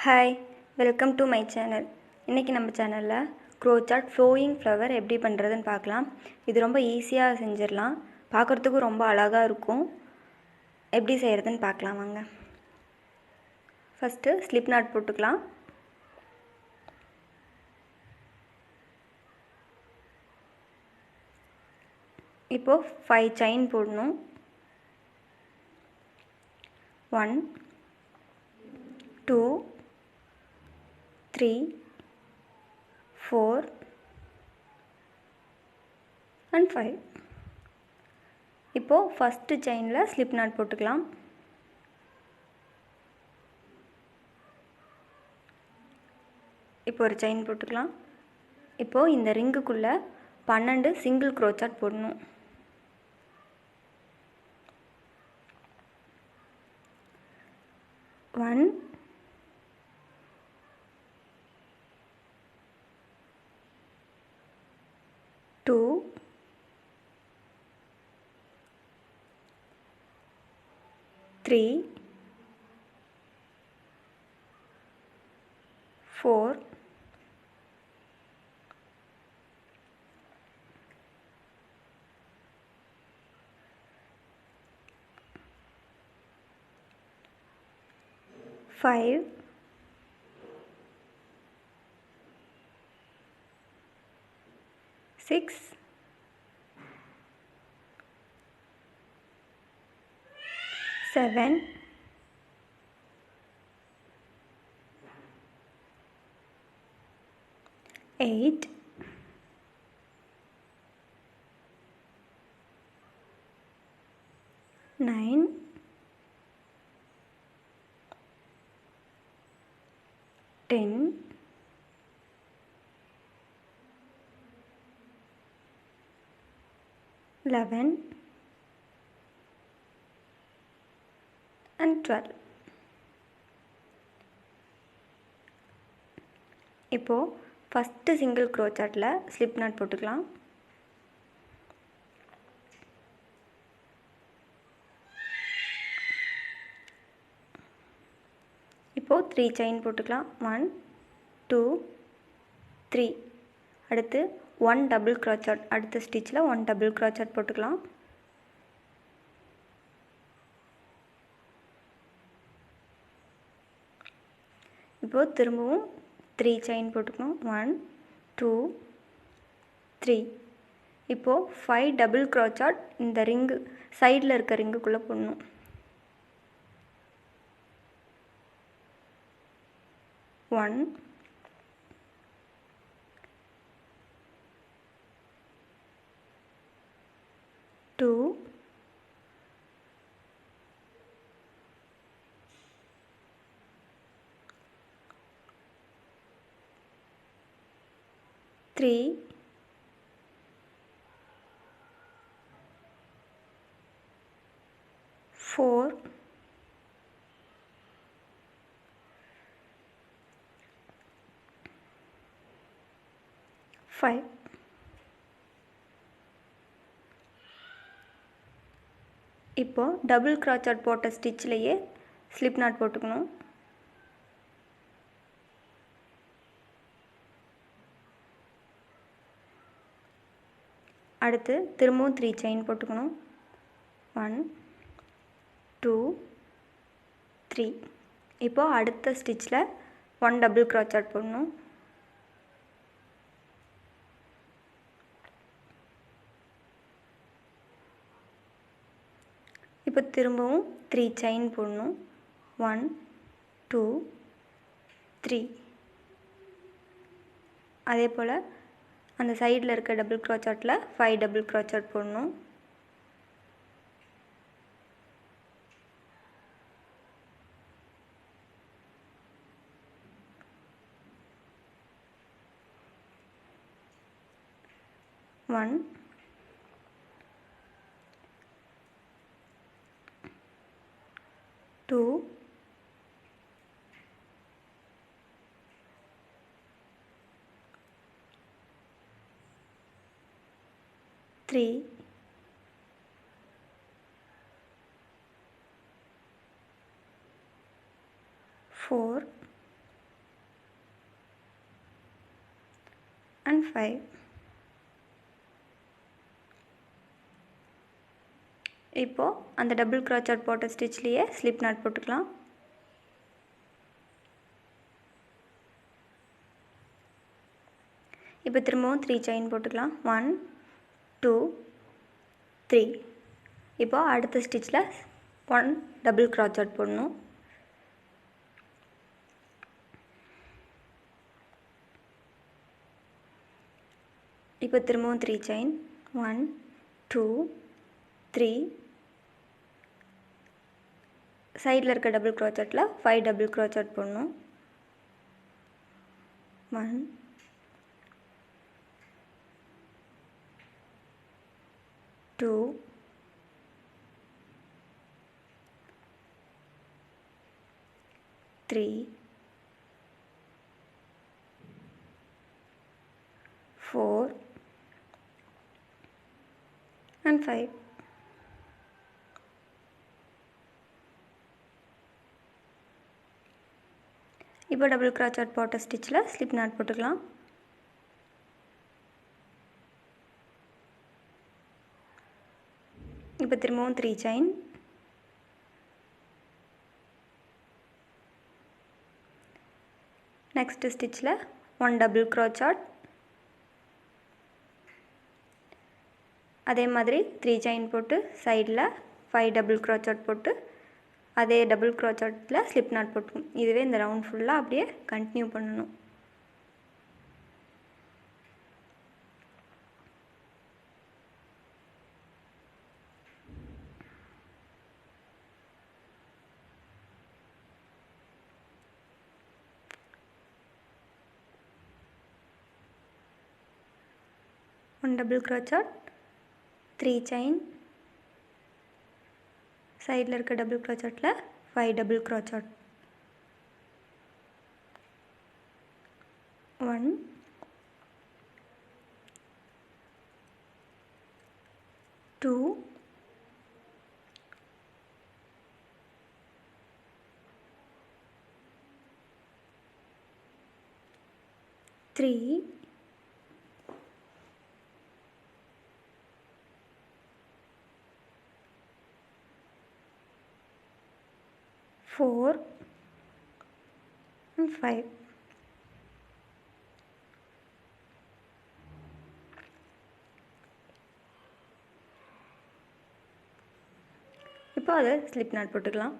Hi, welcome to my channel. இன்னைக்கு நம்ம சேனல்ல crochet flowing flower எப்படி பண்றதுன்னு பார்க்கலாம். இது ரொம்ப ஈஸியா செஞ்சிரலாம். பார்க்கிறதுக்கு ரொம்ப அழகா இருக்கும். எப்படி செய்யறதுன்னு பார்க்கலாம் வாங்க. First slip knot போட்டுக்கலாம். இப்போ 5 chain போடணும். 1 2 3 4 and 5. இப்போ first chainல slip knot போட்டுக்கலாம். இப்போ ஒரு chain போட்டுக்கலாம். இப்போ இந்த ரிங்குக்குள்ள 12 single crochet போடணும். 1 2 3 4 5 6 7 8 9 10 11 and 12. இப்போ first single crochetல slip knot போட்டுக்கலாம். இப்போ 3 chain போட்டுக்கலாம். 1 2 3. அடுத்து 1 double crochet. அடுத்த stitchல 1 double crochet போட்டுக்கலாம். இப்போ திரும்பவும் 3 chain போட்டுக்கணும். 1 2 3. இப்போ 5 double crochet இந்த ரிங் சைடுல இருக்க ரிங்குக்குள்ள போடணும். 1 2 3 4 5. இப்போ டபுள் crochet போட்ட ஸ்டிச்லயே slip knot போட்டுக்கணும். அடுத்து திரும்பவும் 3 chain போட்டுக்கணும். 1 2 3. இப்போ அடுத்த ஸ்டிச்ல 1 டபுள் crochet போடணும். இப்போ திரும்பவும் 3 chain போடணும். 1 2 3. அதே போல அந்த சைடுல இருக்க டபுள் crochetல 5 டபுள் crochet போடணும். One 2 3 4 and 5. இப்போ அந்த டபுள் crochet போட்ட ஸ்டிச்லயே ஸ்லிப் knot போட்டுக்கலாம். இப்போ திரும்பவும் 3 செயின் போட்டுக்கலாம். 1 2 3. இப்போ அடுத்த ஸ்டிச்ல 1 டபுள் crochet போடணும். இப்போ திரும்பவும் 3 செயின் 1 2 3. சைடில் இருக்க டபுள் crochetல 5 டபுள் crochet போடணும். 1 2 3 4 and 5. இப்போ டபுள் crochet போட்ட ஸ்டிச்ல ஸ்லிப் knot போட்டுக்கலாம். இப்போ திரும்பவும் 3 செயின் நெக்ஸ்ட் ஸ்டிச்ல 1 டபுள் crochet அதே மாதிரி 3 செயின் போட்டு சைடில் 5 டபுள் crochet போட்டு அதே டபுள் crochetல ஸ்லிப் knot போட்டுக்கணும். இதுவே இந்த ரவுண்ட் ஃபுல்லாக அப்படியே கண்டினியூ பண்ணணும். ஒன் டபுள் crochet 3 செயின் சைடில் இருக்க டபுள் crochetல 5 டபுள் crochet 1 2 3 4 and 5. இப்போ அதை ஸ்லிப் knot போட்டுக்கலாம்.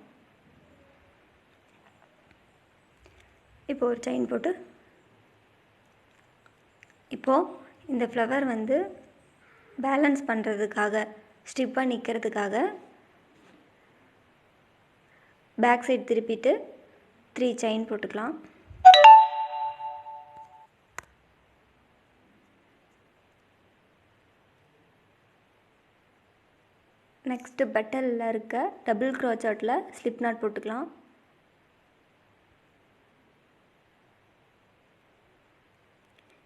இப்போ ஒரு செயின் போட்டு இப்போது இந்த ஃப்ளவர் வந்து பேலன்ஸ் பண்ணுறதுக்காக ஸ்டிப்பாக நிற்கிறதுக்காக பேக் சைடு திருப்பிட்டு 3 செயின் போட்டுக்கலாம். நெக்ஸ்ட்டு பெட்டலில் இருக்க டபுள் crochetல ஸ்லிப் knot போட்டுக்கலாம்.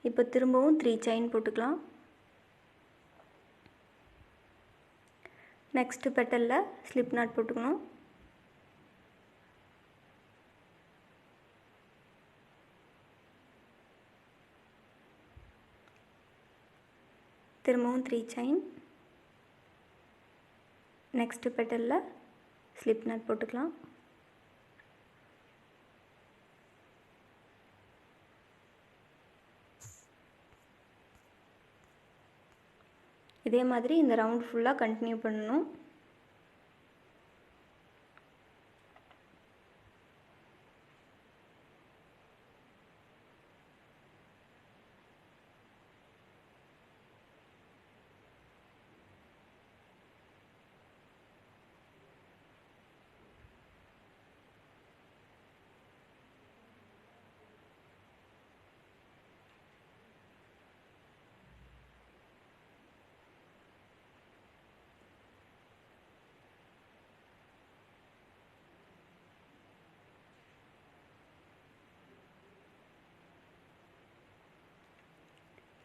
இப்போ திரும்பவும் 3 செயின் போட்டுக்கலாம். நெக்ஸ்ட்டு பெட்டலில் ஸ்லிப் knot போட்டுக்கணும். திரும்பவும் 3 செயின் நெக்ஸ்ட் பெட்டலில் ஸ்லிப் knot போட்டுக்கலாம். இதே மாதிரி இந்த ரவுண்ட் ஃபுல்லாக கண்டினியூ பண்ணணும்.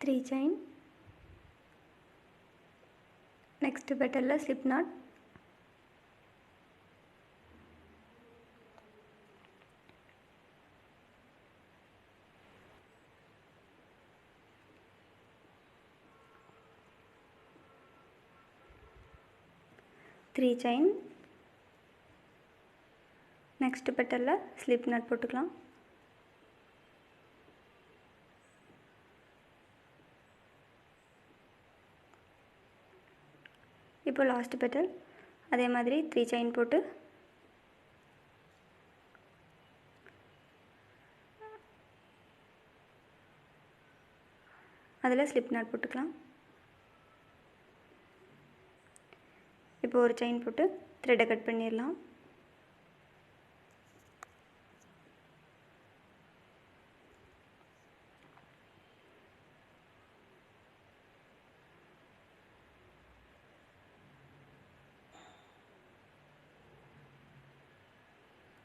த்ரீ செயின் நெக்ஸ்ட் பெட்டலில் ஸ்லிப் knot 3 செயின். நெக்ஸ்ட் பெட்டலில் ஸ்லிப் நாட் போட்டுக்கலாம். இப்போ லாஸ்ட் பெட்டல் அதே மாதிரி 3 செயின் போட்டு அதில் ஸ்லிப் நாட் போட்டுக்கலாம். இப்போ ஒரு செயின் போட்டு த்ரெட்டை கட் பண்ணிடலாம்.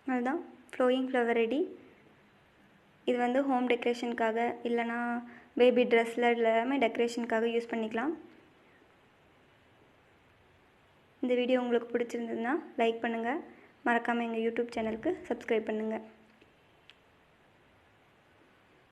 அதுதான் ஃப்ளோயிங் ஃப்ளவர் ரெடி. இது வந்து ஹோம் டெக்கரேஷனுக்காக இல்லைனா பேபி ட்ரெஸ்ஸில் எல்லாமே டெக்கரேஷனுக்காக யூஸ் பண்ணிக்கலாம். இந்த வீடியோ உங்களுக்கு பிடிச்சிருந்ததுன்னா லைக் பண்ணுங்கள். மறக்காமல் எங்கள் யூடியூப் சேனலுக்கு சப்ஸ்கிரைப் பண்ணுங்கள்.